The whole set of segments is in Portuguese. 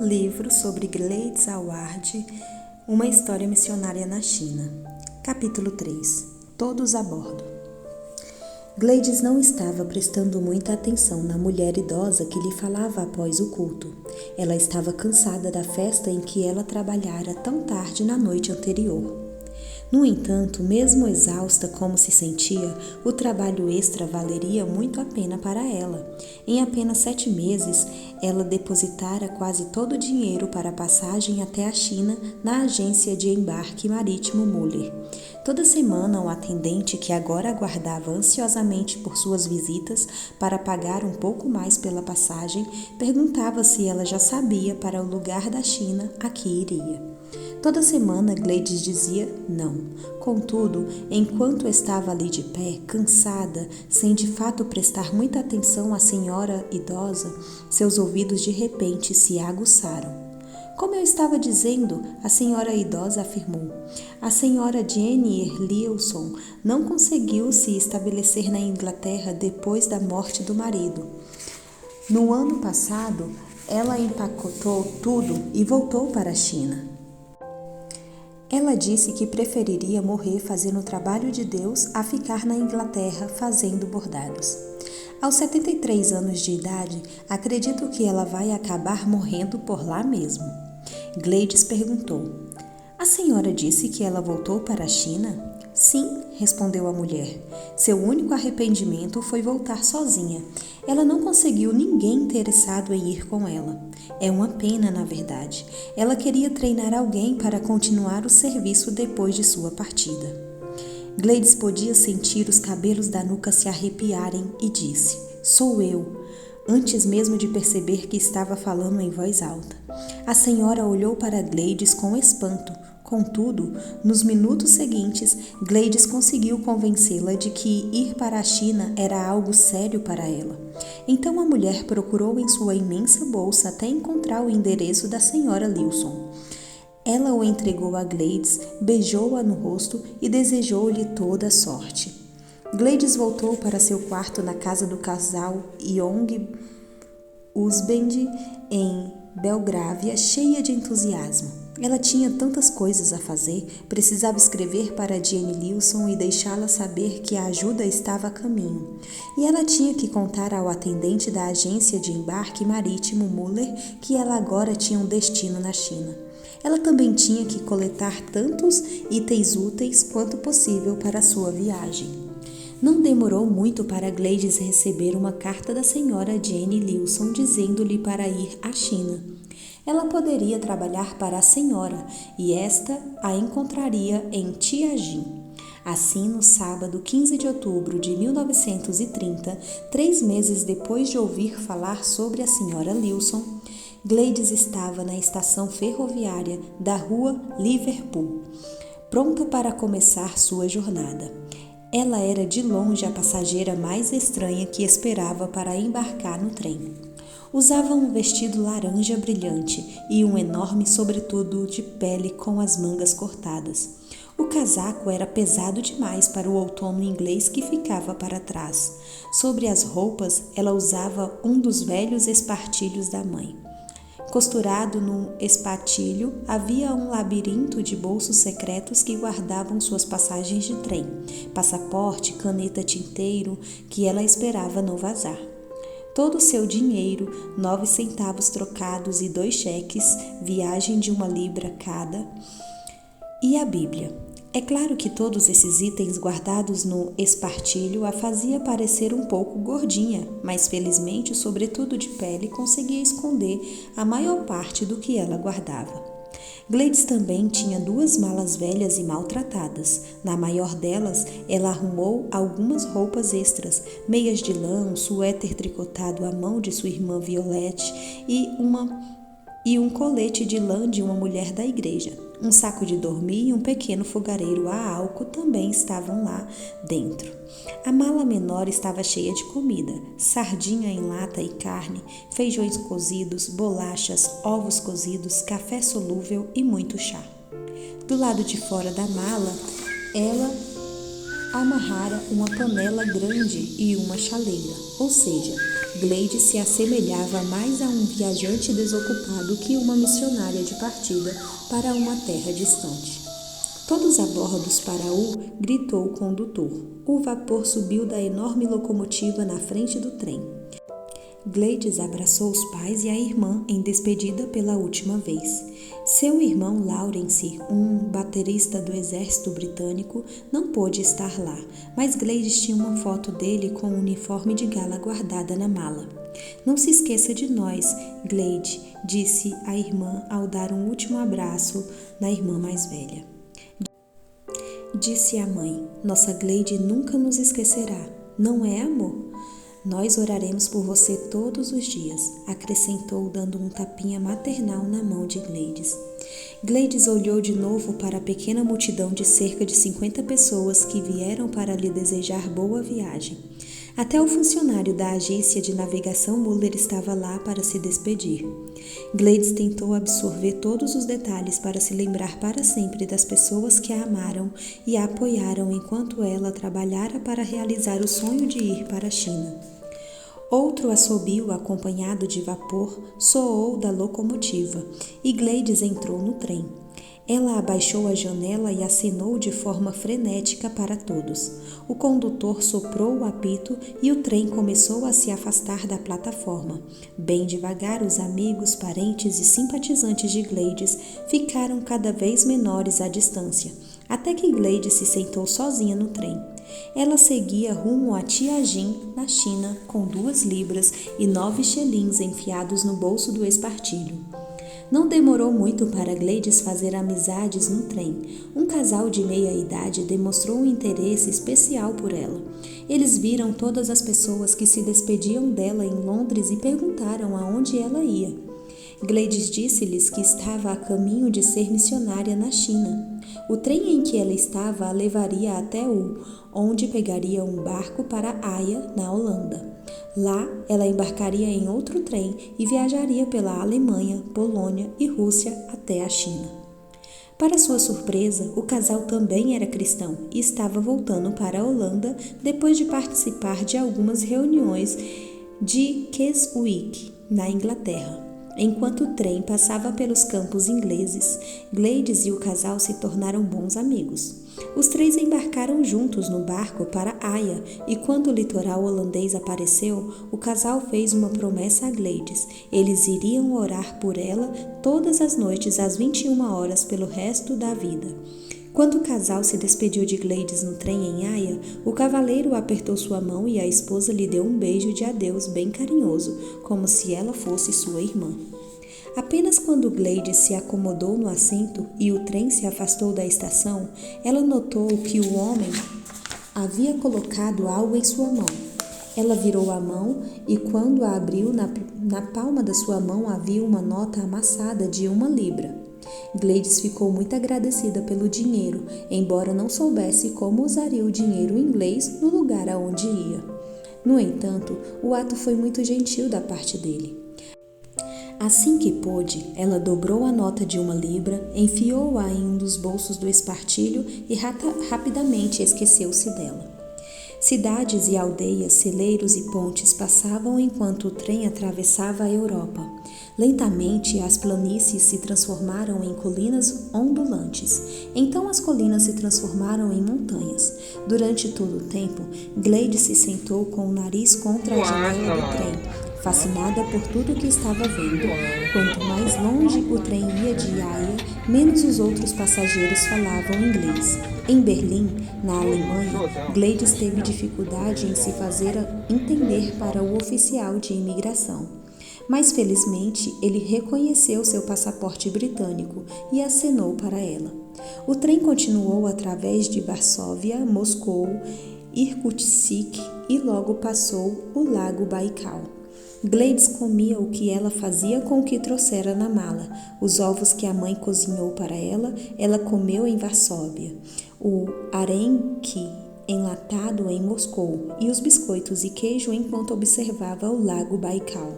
Livro sobre Gladys Awards, uma história missionária na China. Capítulo 3. Todos a bordo. Gladys não estava prestando muita atenção na mulher idosa que lhe falava após o culto. Ela estava cansada da festa em que ela trabalhara tão tarde na noite anterior. No entanto, mesmo exausta como se sentia, o trabalho extra valeria muito a pena para ela. Em apenas 7 meses, ela depositara quase todo o dinheiro para a passagem até a China na agência de embarque marítimo Muller. Toda semana, um atendente que agora aguardava ansiosamente por suas visitas para pagar um pouco mais pela passagem, perguntava se ela já sabia para o lugar da China a que iria. Toda semana Gladys dizia não. Contudo, enquanto estava ali de pé, cansada, sem de fato prestar muita atenção à senhora idosa, seus ouvidos de repente se aguçaram. Como eu estava dizendo, a senhora idosa afirmou, a senhora Jenny Lilson não conseguiu se estabelecer na Inglaterra depois da morte do marido. No ano passado, ela empacotou tudo e voltou para a China. Ela disse que preferiria morrer fazendo o trabalho de Deus a ficar na Inglaterra fazendo bordados. Aos 73 anos de idade, acredito que ela vai acabar morrendo por lá mesmo. Gladys perguntou, a senhora disse que ela voltou para a China? Sim, respondeu a mulher. Seu único arrependimento foi voltar sozinha. Ela não conseguiu ninguém interessado em ir com ela. É uma pena, na verdade. Ela queria treinar alguém para continuar o serviço depois de sua partida. Gladys podia sentir os cabelos da nuca se arrepiarem e disse, sou eu, antes mesmo de perceber que estava falando em voz alta. A senhora olhou para Gladys com espanto. Contudo, nos minutos seguintes, Gladys conseguiu convencê-la de que ir para a China era algo sério para ela. Então a mulher procurou em sua imensa bolsa até encontrar o endereço da senhora Lilson. Ela o entregou a Gladys, beijou-a no rosto e desejou-lhe toda a sorte. Gladys voltou para seu quarto na casa do casal Young Husband em Belgrávia, cheia de entusiasmo. Ela tinha tantas coisas a fazer, precisava escrever para Jenny Lilson e deixá-la saber que a ajuda estava a caminho. E ela tinha que contar ao atendente da agência de embarque marítimo Muller que ela agora tinha um destino na China. Ela também tinha que coletar tantos itens úteis quanto possível para a sua viagem. Não demorou muito para Gladys receber uma carta da senhora Jenny Lilson dizendo-lhe para ir à China. Ela poderia trabalhar para a senhora e esta a encontraria em Tianjin. Assim, no sábado 15 de outubro de 1930, 3 meses depois de ouvir falar sobre a senhora Lilson, Gladys estava na estação ferroviária da rua Liverpool, pronta para começar sua jornada. Ela era de longe a passageira mais estranha que esperava para embarcar no trem. Usava um vestido laranja brilhante e um enorme sobretudo de pele com as mangas cortadas. O casaco era pesado demais para o outono inglês que ficava para trás. Sobre as roupas, ela usava um dos velhos espartilhos da mãe. Costurado no espatilho, havia um labirinto de bolsos secretos que guardavam suas passagens de trem, passaporte, caneta tinteiro, que ela esperava não vazar. Todo o seu dinheiro, 9 centavos trocados e 2 cheques, viagem de 1 libra cada, e a Bíblia. É claro que todos esses itens guardados no espartilho a fazia parecer um pouco gordinha, mas felizmente o sobretudo de pele conseguia esconder a maior parte do que ela guardava. Gladys também tinha 2 malas velhas e maltratadas. Na maior delas, ela arrumou algumas roupas extras, meias de lã, um suéter tricotado à mão de sua irmã Violette e um colete de lã de uma mulher da igreja. Um saco de dormir e um pequeno fogareiro a álcool também estavam lá dentro. A mala menor estava cheia de comida, sardinha em lata e carne, feijões cozidos, bolachas, ovos cozidos, café solúvel e muito chá. Do lado de fora da mala, ela amarrara uma panela grande e uma chaleira, ou seja, Gleides se assemelhava mais a um viajante desocupado que uma missionária de partida para uma terra distante. "Todos a bordo para o", gritou o condutor. O vapor subiu da enorme locomotiva na frente do trem. Gleides abraçou os pais e a irmã em despedida pela última vez. Seu irmão Lawrence, um baterista do exército britânico, não pôde estar lá, mas Gleides tinha uma foto dele com um uniforme de gala guardada na mala. "Não se esqueça de nós, Gleide", disse a irmã ao dar um último abraço na irmã mais velha. Disse a mãe: "Nossa Gleide nunca nos esquecerá, não é, amor? Nós oraremos por você todos os dias", acrescentou, dando um tapinha maternal na mão de Gleides. Gleides olhou de novo para a pequena multidão de cerca de 50 pessoas que vieram para lhe desejar boa viagem. Até o funcionário da agência de navegação Muller estava lá para se despedir. Gleides tentou absorver todos os detalhes para se lembrar para sempre das pessoas que a amaram e a apoiaram enquanto ela trabalhara para realizar o sonho de ir para a China. Outro assobio acompanhado de vapor soou da locomotiva e Gleides entrou no trem. Ela abaixou a janela e acenou de forma frenética para todos. O condutor soprou o apito e o trem começou a se afastar da plataforma. Bem devagar, os amigos, parentes e simpatizantes de Gleides ficaram cada vez menores à distância, até que Gleides se sentou sozinha no trem. Ela seguia rumo a Tianjin, na China, com 2 libras e 9 xelins enfiados no bolso do espartilho. Não demorou muito para Gleides fazer amizades no trem. Um casal de meia-idade demonstrou um interesse especial por ela. Eles viram todas as pessoas que se despediam dela em Londres e perguntaram aonde ela ia. Gleides disse-lhes que estava a caminho de ser missionária na China. O trem em que ela estava a levaria até onde pegaria um barco para Haia, na Holanda. Lá, ela embarcaria em outro trem e viajaria pela Alemanha, Polônia e Rússia até a China. Para sua surpresa, o casal também era cristão e estava voltando para a Holanda depois de participar de algumas reuniões de Keswick, na Inglaterra. Enquanto o trem passava pelos campos ingleses, Gleides e o casal se tornaram bons amigos. Os 3 embarcaram juntos no barco para Haia e quando o litoral holandês apareceu, o casal fez uma promessa a Gleides. Eles iriam orar por ela todas as noites às 21 horas pelo resto da vida. Quando o casal se despediu de Gleides no trem em Haia, o cavaleiro apertou sua mão e a esposa lhe deu um beijo de adeus bem carinhoso, como se ela fosse sua irmã. Apenas quando Gleides se acomodou no assento e o trem se afastou da estação, ela notou que o homem havia colocado algo em sua mão. Ela virou a mão e quando a abriu, na palma da sua mão havia uma nota amassada de 1 libra. Gleides ficou muito agradecida pelo dinheiro, embora não soubesse como usaria o dinheiro inglês no lugar aonde ia. No entanto, o ato foi muito gentil da parte dele. Assim que pôde, ela dobrou a nota de 1 libra, enfiou-a em um dos bolsos do espartilho e rapidamente esqueceu-se dela. Cidades e aldeias, celeiros e pontes passavam enquanto o trem atravessava a Europa. Lentamente, as planícies se transformaram em colinas ondulantes. Então as colinas se transformaram em montanhas. Durante todo o tempo, Gleides se sentou com o nariz contra a janela do trem, fascinada por tudo o que estava vendo. Quanto mais longe o trem ia de Haia, menos os outros passageiros falavam inglês. Em Berlim, na Alemanha, Gleides teve dificuldade em se fazer entender para o oficial de imigração. Mas felizmente ele reconheceu seu passaporte britânico e acenou para ela. O trem continuou através de Varsóvia, Moscou, Irkutsk e logo passou o lago Baikal. Gleides comia o que ela fazia com o que trouxera na mala. Os ovos que a mãe cozinhou para ela comeu em Varsóvia. O arenque enlatado em Moscou e os biscoitos e queijo enquanto observava o lago Baikal.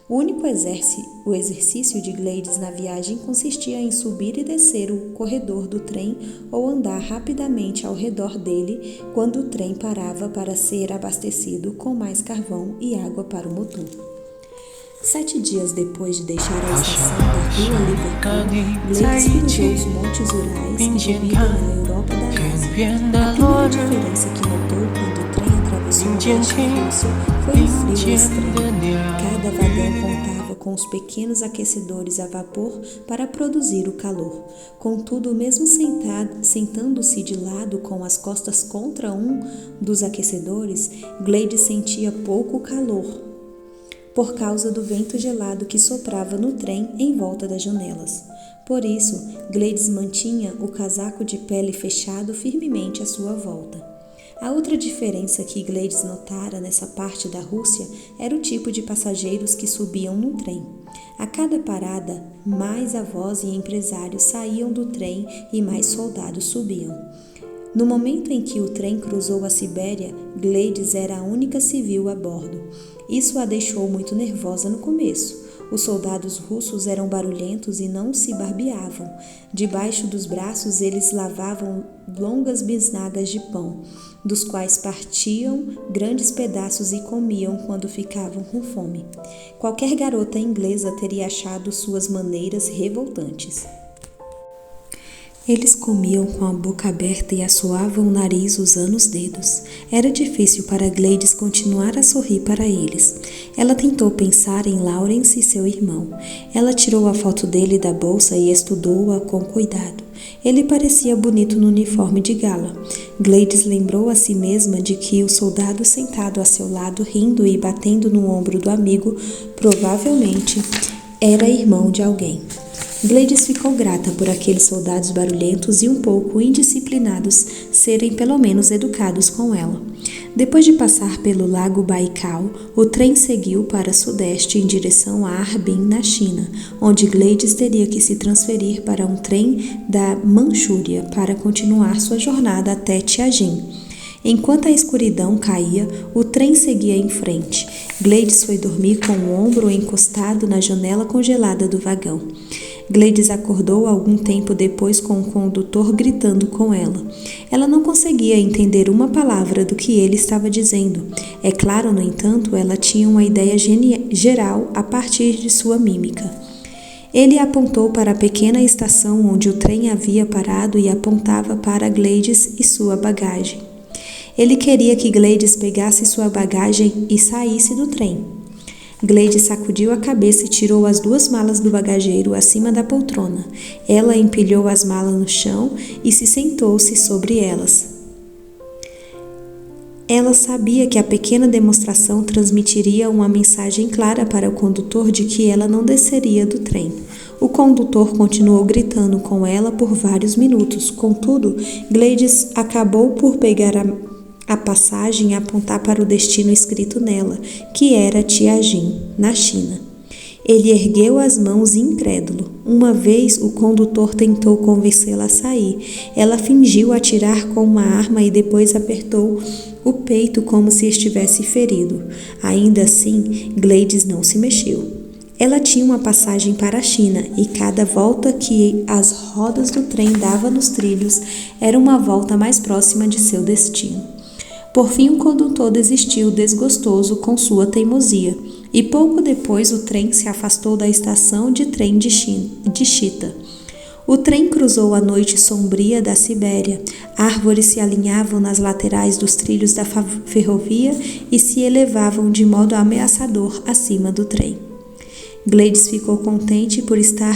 O único exercício de Gladys na viagem consistia em subir e descer o corredor do trem ou andar rapidamente ao redor dele quando o trem parava para ser abastecido com mais carvão e água para o motor. 7 dias depois de deixar a estação da rua Liverpool, Gladys cruzou os Montes Urais e vivia na Europa da Ásia. A primeira diferença que notou quando o trem atravessou a Rússia foi o frio extremo. Cada vagão contava com os pequenos aquecedores a vapor para produzir o calor. Contudo, mesmo sentando-se de lado com as costas contra um dos aquecedores, Gladys sentia pouco calor, por causa do vento gelado que soprava no trem em volta das janelas. Por isso, Gladys mantinha o casaco de pele fechado firmemente à sua volta. A outra diferença que Gladys notara nessa parte da Rússia era o tipo de passageiros que subiam no trem. A cada parada, mais avós e empresários saíam do trem e mais soldados subiam. No momento em que o trem cruzou a Sibéria, Gladys era a única civil a bordo. Isso a deixou muito nervosa no começo. Os soldados russos eram barulhentos e não se barbeavam. Debaixo dos braços eles lavavam longas bisnagas de pão, dos quais partiam grandes pedaços e comiam quando ficavam com fome. Qualquer garota inglesa teria achado suas maneiras revoltantes. Eles comiam com a boca aberta e assoavam o nariz usando os dedos. Era difícil para Gladys continuar a sorrir para eles. Ela tentou pensar em Lawrence e seu irmão. Ela tirou a foto dele da bolsa e estudou-a com cuidado. Ele parecia bonito no uniforme de gala. Gladys lembrou a si mesma de que o soldado sentado a seu lado, rindo e batendo no ombro do amigo, provavelmente era irmão de alguém. Gladys ficou grata por aqueles soldados barulhentos e um pouco indisciplinados serem pelo menos educados com ela. Depois de passar pelo lago Baikal, o trem seguiu para sudeste em direção a Harbin, na China, onde Gladys teria que se transferir para um trem da Manchúria para continuar sua jornada até Tianjin. Enquanto a escuridão caía, o trem seguia em frente. Gladys foi dormir com o ombro encostado na janela congelada do vagão. Gladys acordou algum tempo depois com o condutor gritando com ela. Ela não conseguia entender uma palavra do que ele estava dizendo. É claro, no entanto, ela tinha uma ideia geral a partir de sua mímica. Ele apontou para a pequena estação onde o trem havia parado e apontava para Gladys e sua bagagem. Ele queria que Gladys pegasse sua bagagem e saísse do trem. Gladys sacudiu a cabeça e tirou as 2 malas do bagageiro acima da poltrona. Ela empilhou as malas no chão e se sentou-se sobre elas. Ela sabia que a pequena demonstração transmitiria uma mensagem clara para o condutor de que ela não desceria do trem. O condutor continuou gritando com ela por vários minutos. Contudo, Gladys acabou por pegar a passagem e apontar para o destino escrito nela, que era Tianjin, na China. Ele ergueu as mãos incrédulo. Uma vez o condutor tentou convencê-la a sair. Ela fingiu atirar com uma arma e depois apertou o peito como se estivesse ferido. Ainda assim, Gladys não se mexeu. Ela tinha uma passagem para a China e cada volta que as rodas do trem davam nos trilhos era uma volta mais próxima de seu destino. Por fim, o condutor desistiu, desgostoso com sua teimosia, e pouco depois o trem se afastou da estação de trem de Chita. O trem cruzou a noite sombria da Sibéria. Árvores se alinhavam nas laterais dos trilhos da ferrovia e se elevavam de modo ameaçador acima do trem. Gladys ficou contente por estar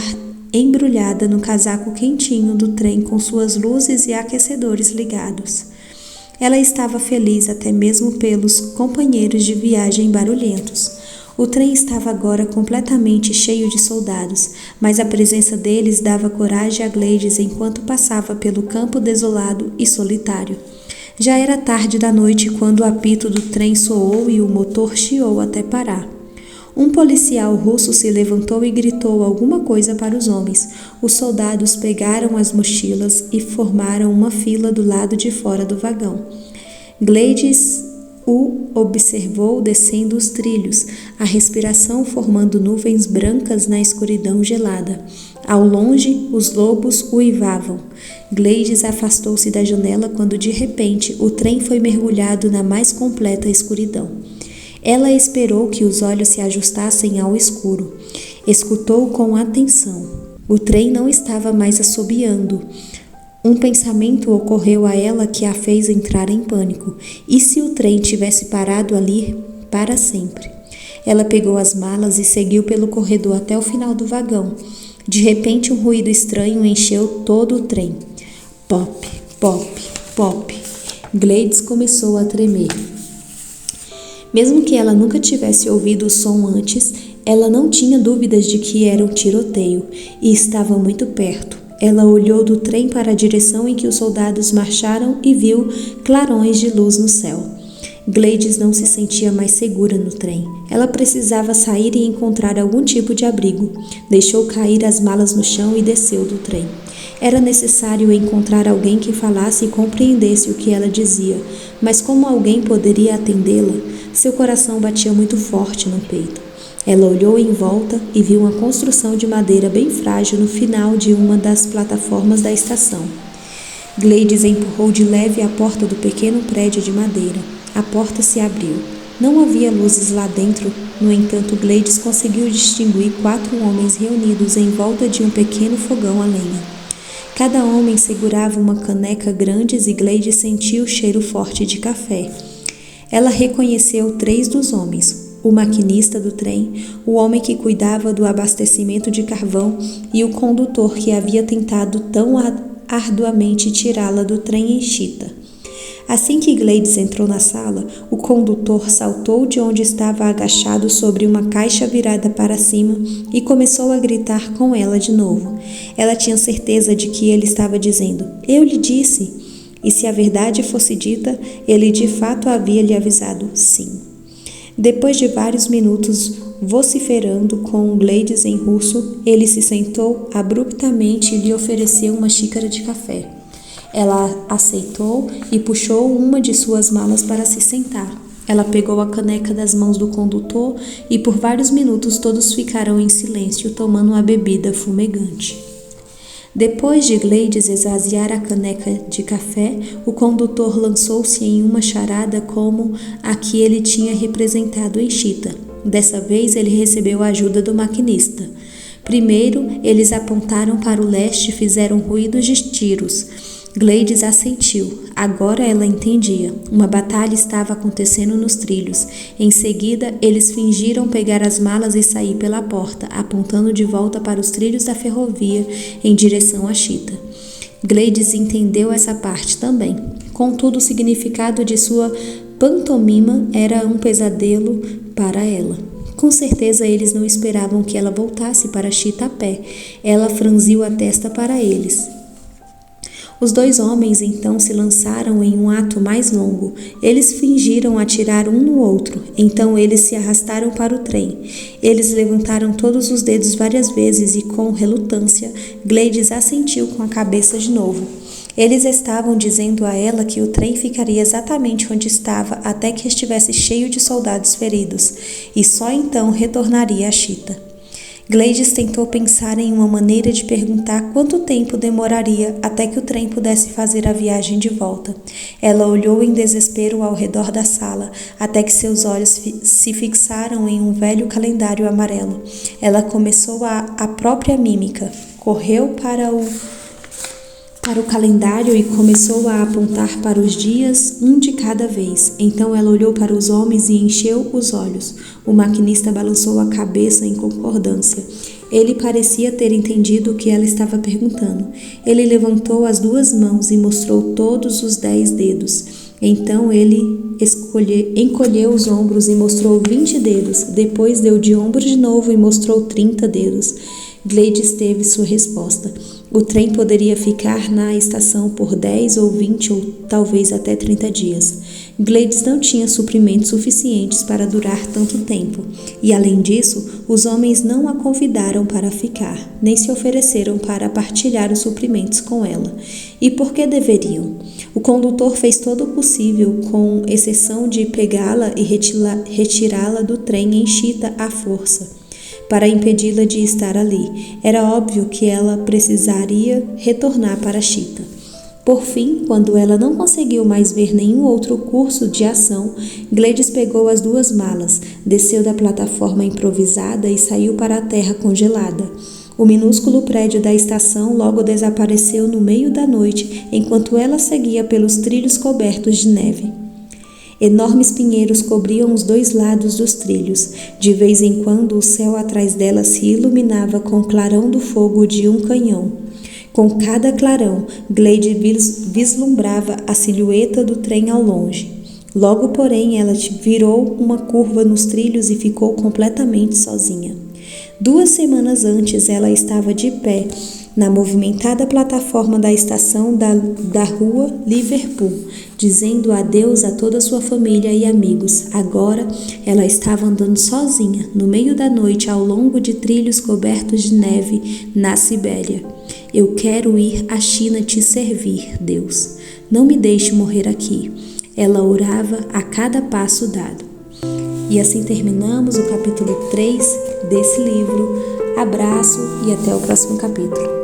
embrulhada no casaco quentinho do trem com suas luzes e aquecedores ligados. Ela estava feliz até mesmo pelos companheiros de viagem barulhentos. O trem estava agora completamente cheio de soldados, mas a presença deles dava coragem a Gladys enquanto passava pelo campo desolado e solitário. Já era tarde da noite quando o apito do trem soou e o motor chiou até parar. Um policial russo se levantou e gritou alguma coisa para os homens. Os soldados pegaram as mochilas e formaram uma fila do lado de fora do vagão. Gladys o observou descendo os trilhos, a respiração formando nuvens brancas na escuridão gelada. Ao longe, os lobos uivavam. Gleides afastou-se da janela quando, de repente, o trem foi mergulhado na mais completa escuridão. Ela esperou que os olhos se ajustassem ao escuro. Escutou com atenção. O trem não estava mais assobiando. Um pensamento ocorreu a ela que a fez entrar em pânico. E se o trem tivesse parado ali para sempre? Ela pegou as malas e seguiu pelo corredor até o final do vagão. De repente, um ruído estranho encheu todo o trem. Pop, pop, pop. Gleides começou a tremer. Mesmo que ela nunca tivesse ouvido o som antes, ela não tinha dúvidas de que era um tiroteio e estava muito perto. Ela olhou do trem para a direção em que os soldados marcharam e viu clarões de luz no céu. Gleides não se sentia mais segura no trem. Ela precisava sair e encontrar algum tipo de abrigo. Deixou cair as malas no chão e desceu do trem. Era necessário encontrar alguém que falasse e compreendesse o que ela dizia, mas como alguém poderia atendê-la? Seu coração batia muito forte no peito. Ela olhou em volta e viu uma construção de madeira bem frágil no final de uma das plataformas da estação. Gleides empurrou de leve a porta do pequeno prédio de madeira. A porta se abriu. Não havia luzes lá dentro, no entanto, Gleides conseguiu distinguir 4 homens reunidos em volta de um pequeno fogão a lenha. Cada homem segurava uma caneca grande e Gleides sentiu o cheiro forte de café. Ela reconheceu 3 dos homens: o maquinista do trem, o homem que cuidava do abastecimento de carvão e o condutor que havia tentado tão arduamente tirá-la do trem em Chita. Assim que Gleides entrou na sala, o condutor saltou de onde estava agachado sobre uma caixa virada para cima e começou a gritar com ela de novo. Ela tinha certeza de que ele estava dizendo: "Eu lhe disse." E se a verdade fosse dita, ele de fato havia lhe avisado sim. Depois de vários minutos vociferando com Gleides em russo, ele se sentou abruptamente e lhe ofereceu uma xícara de café. Ela aceitou e puxou uma de suas malas para se sentar. Ela pegou a caneca das mãos do condutor e por vários minutos todos ficaram em silêncio, tomando uma bebida fumegante. Depois de Gleides esvaziar a caneca de café, o condutor lançou-se em uma charada como a que ele tinha representado em Chita. Dessa vez ele recebeu a ajuda do maquinista. Primeiro, eles apontaram para o leste e fizeram ruídos de tiros. Gleides assentiu. Agora ela entendia. Uma batalha estava acontecendo nos trilhos. Em seguida, eles fingiram pegar as malas e sair pela porta, apontando de volta para os trilhos da ferrovia em direção a Chita. Gleides entendeu essa parte também. Contudo, o significado de sua pantomima era um pesadelo para ela. Com certeza eles não esperavam que ela voltasse para Chita a pé. Ela franziu a testa para eles. Os 2 homens então se lançaram em um ato mais longo. Eles fingiram atirar um no outro. Então eles se arrastaram para o trem. Eles levantaram todos os dedos várias vezes e, com relutância, Gleides assentiu com a cabeça de novo. Eles estavam dizendo a ela que o trem ficaria exatamente onde estava até que estivesse cheio de soldados feridos, e só então retornaria a Chita. Gleides tentou pensar em uma maneira de perguntar quanto tempo demoraria até que o trem pudesse fazer a viagem de volta. Ela olhou em desespero ao redor da sala, até que seus olhos se fixaram em um velho calendário amarelo. Ela começou a própria mímica. Correu para o calendário e começou a apontar para os dias, um de cada vez. Então ela olhou para os homens e encheu os olhos. O maquinista balançou a cabeça em concordância. Ele parecia ter entendido o que ela estava perguntando. Ele levantou as 2 mãos e mostrou todos os 10 dedos. Então ele encolheu os ombros e mostrou 20 dedos. Depois deu de ombros de novo e mostrou 30 dedos. Gleides teve sua resposta. O trem poderia ficar na estação por 10 ou 20 ou talvez até 30 dias. Gleides não tinha suprimentos suficientes para durar tanto tempo, e além disso, os homens não a convidaram para ficar, nem se ofereceram para partilhar os suprimentos com ela. E por que deveriam? O condutor fez todo o possível, com exceção de pegá-la e retirá-la do trem em Chita à força, para impedi-la de estar ali. Era óbvio que ela precisaria retornar para Chita. Por fim, quando ela não conseguiu mais ver nenhum outro curso de ação, Gleides pegou as 2 malas, desceu da plataforma improvisada e saiu para a terra congelada. O minúsculo prédio da estação logo desapareceu no meio da noite, enquanto ela seguia pelos trilhos cobertos de neve. Enormes pinheiros cobriam os 2 lados dos trilhos. De vez em quando, o céu atrás dela se iluminava com o clarão do fogo de um canhão. Com cada clarão, Gleide vislumbrava a silhueta do trem ao longe. Logo, porém, ela virou uma curva nos trilhos e ficou completamente sozinha. 2 semanas antes, ela estava de pé na movimentada plataforma da estação da rua Liverpool, dizendo adeus a toda sua família e amigos. Agora, ela estava andando sozinha, no meio da noite, ao longo de trilhos cobertos de neve, na Sibéria. Eu quero ir à China te servir, Deus. Não me deixe morrer aqui. Ela orava a cada passo dado. E assim terminamos o capítulo 3 desse livro. Abraço e até o próximo capítulo.